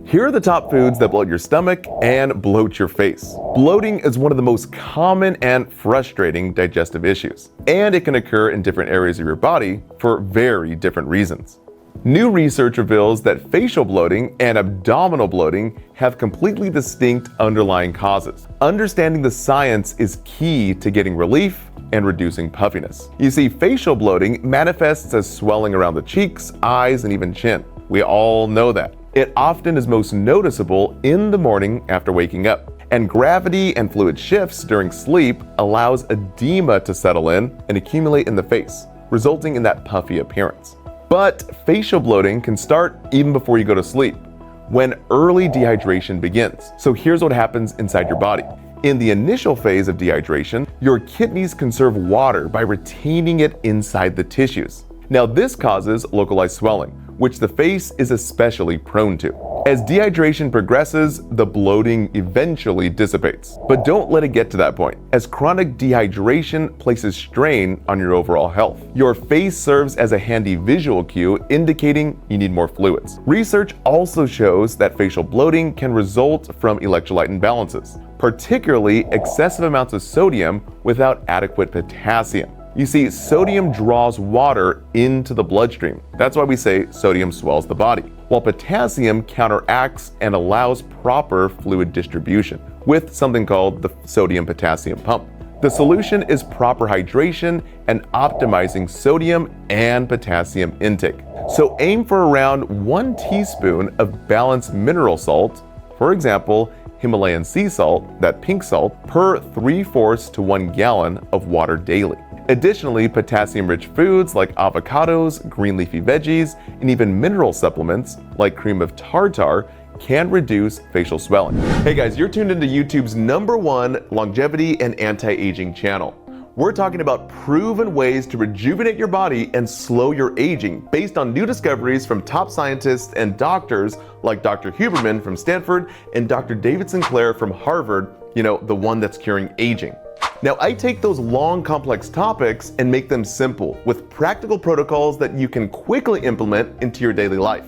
Here are the top foods that bloat your stomach and bloat your face. Bloating is one of the most common and frustrating digestive issues, and it can occur in different areas of your body for very different reasons. New research reveals that facial bloating and abdominal bloating have completely distinct underlying causes. Understanding the science is key to getting relief and reducing puffiness. You see, facial bloating manifests as swelling around the cheeks, eyes, and even chin. We all know that. It often is most noticeable in the morning after waking up. And gravity and fluid shifts during sleep allows edema to settle in and accumulate in the face, resulting in that puffy appearance. But facial bloating can start even before you go to sleep, when early dehydration begins. So here's what happens inside your body. In the initial phase of dehydration, your kidneys conserve water by retaining it inside the tissues. Now this causes localized swelling, which the face is especially prone to. As dehydration progresses, the bloating eventually dissipates. But don't let it get to that point, as chronic dehydration places strain on your overall health. Your face serves as a handy visual cue indicating you need more fluids. Research also shows that facial bloating can result from electrolyte imbalances, particularly excessive amounts of sodium without adequate potassium. You see, sodium draws water into the bloodstream. That's why we say sodium swells the body, while potassium counteracts and allows proper fluid distribution with something called the sodium-potassium pump. The solution is proper hydration and optimizing sodium and potassium intake. So aim for around 1 teaspoon of balanced mineral salt, for example, Himalayan sea salt, that pink salt, per 3/4 to 1 gallon of water daily. Additionally, potassium-rich foods like avocados, green leafy veggies, and even mineral supplements like cream of tartar can reduce facial swelling. Hey guys, you're tuned into YouTube's #1 longevity and anti-aging channel. We're talking about proven ways to rejuvenate your body and slow your aging based on new discoveries from top scientists and doctors like Dr. Huberman from Stanford and Dr. David Sinclair from Harvard, the one that's curing aging. Now, I take those long, complex topics and make them simple with practical protocols that you can quickly implement into your daily life.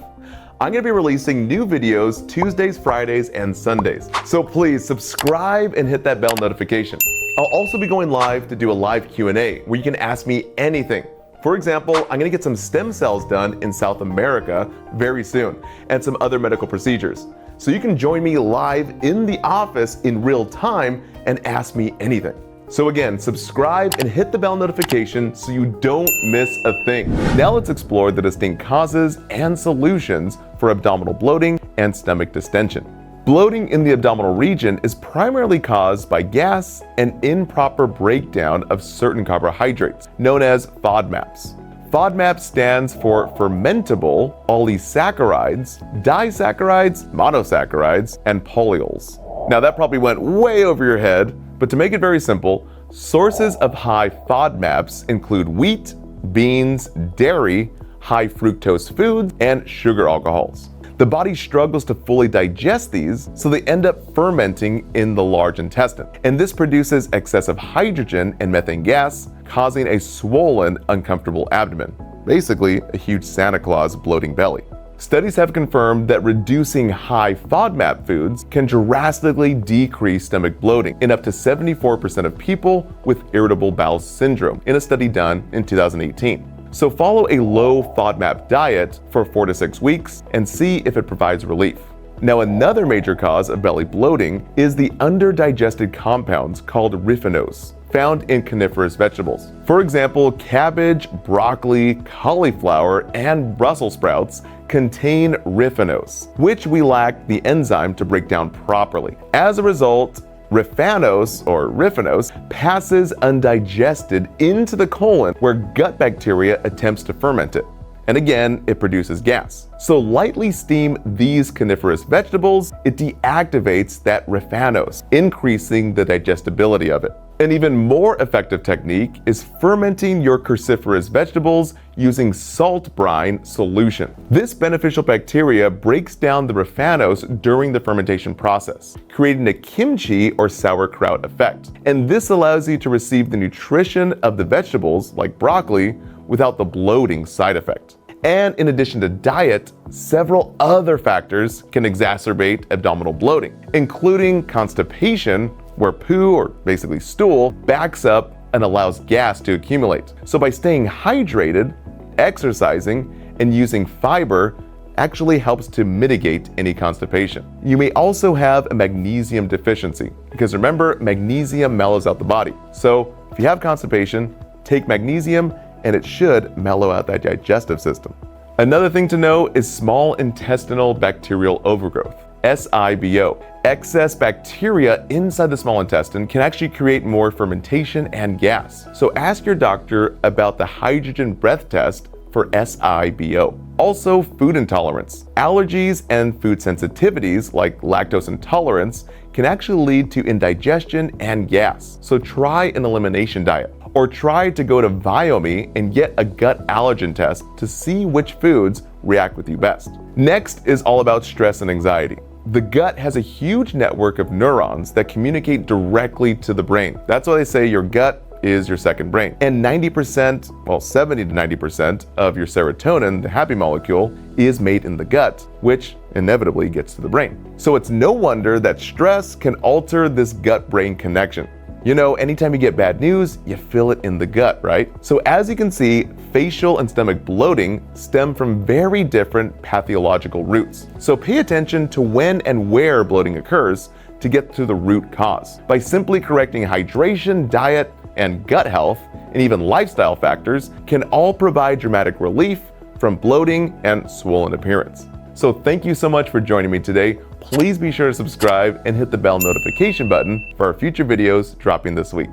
I'm going to be releasing new videos Tuesdays, Fridays, and Sundays. So please subscribe and hit that bell notification. I'll also be going live to do a live Q&A where you can ask me anything. For example, I'm going to get some stem cells done in South America very soon and some other medical procedures. So you can join me live in the office in real time and ask me anything. So again, subscribe and hit the bell notification so you don't miss a thing. Now let's explore the distinct causes and solutions for abdominal bloating and stomach distension. Bloating in the abdominal region is primarily caused by gas and improper breakdown of certain carbohydrates, known as FODMAPs. FODMAP stands for fermentable polysaccharides, disaccharides, monosaccharides, and polyols. Now that probably went way over your head, but to make it very simple, sources of high FODMAPs include wheat, beans, dairy, high fructose foods, and sugar alcohols. The body struggles to fully digest these, so they end up fermenting in the large intestine. And this produces excessive hydrogen and methane gas, causing a swollen, uncomfortable abdomen. Basically, a huge Santa Claus bloating belly. Studies have confirmed that reducing high FODMAP foods can drastically decrease stomach bloating in up to 74% of people with irritable bowel syndrome in a study done in 2018. So follow a low FODMAP diet for 4 to 6 weeks and see if it provides relief. Now, another major cause of belly bloating is the underdigested compounds called riffinose, found in coniferous vegetables. For example, cabbage, broccoli, cauliflower, and Brussels sprouts contain riffinose, which we lack the enzyme to break down properly. As a result, riffinose passes undigested into the colon where gut bacteria attempts to ferment it. And again, it produces gas. So lightly steam these coniferous vegetables, it deactivates that riffinose, increasing the digestibility of it. An even more effective technique is fermenting your cruciferous vegetables using salt brine solution. This beneficial bacteria breaks down the riffinose during the fermentation process, creating a kimchi or sauerkraut effect. And this allows you to receive the nutrition of the vegetables, like broccoli, without the bloating side effect. And in addition to diet, several other factors can exacerbate abdominal bloating, including constipation, where poo, or basically stool, backs up and allows gas to accumulate. So by staying hydrated, exercising, and using fiber actually helps to mitigate any constipation. You may also have a magnesium deficiency, because remember, magnesium mellows out the body. So if you have constipation, take magnesium and it should mellow out that digestive system. Another thing to know is small intestinal bacterial overgrowth, SIBO. Excess bacteria inside the small intestine can actually create more fermentation and gas. So ask your doctor about the hydrogen breath test for SIBO. Also, food intolerance. Allergies and food sensitivities like lactose intolerance can actually lead to indigestion and gas. So try an elimination diet, or try to go to Viomi and get a gut allergen test to see which foods react with you best. Next is all about stress and anxiety. The gut has a huge network of neurons that communicate directly to the brain. That's why they say your gut is your second brain. And 90%, well, 70 to 90% of your serotonin, the happy molecule, is made in the gut, which inevitably gets to the brain. So it's no wonder that stress can alter this gut-brain connection. You know, anytime you get bad news, you feel it in the gut, right? So as you can see, facial and stomach bloating stem from very different pathological roots. So pay attention to when and where bloating occurs to get to the root cause. By simply correcting hydration, diet, and gut health, and even lifestyle factors, can all provide dramatic relief from bloating and swollen appearance. So thank you so much for joining me today. Please be sure to subscribe and hit the bell notification button for our future videos dropping this week.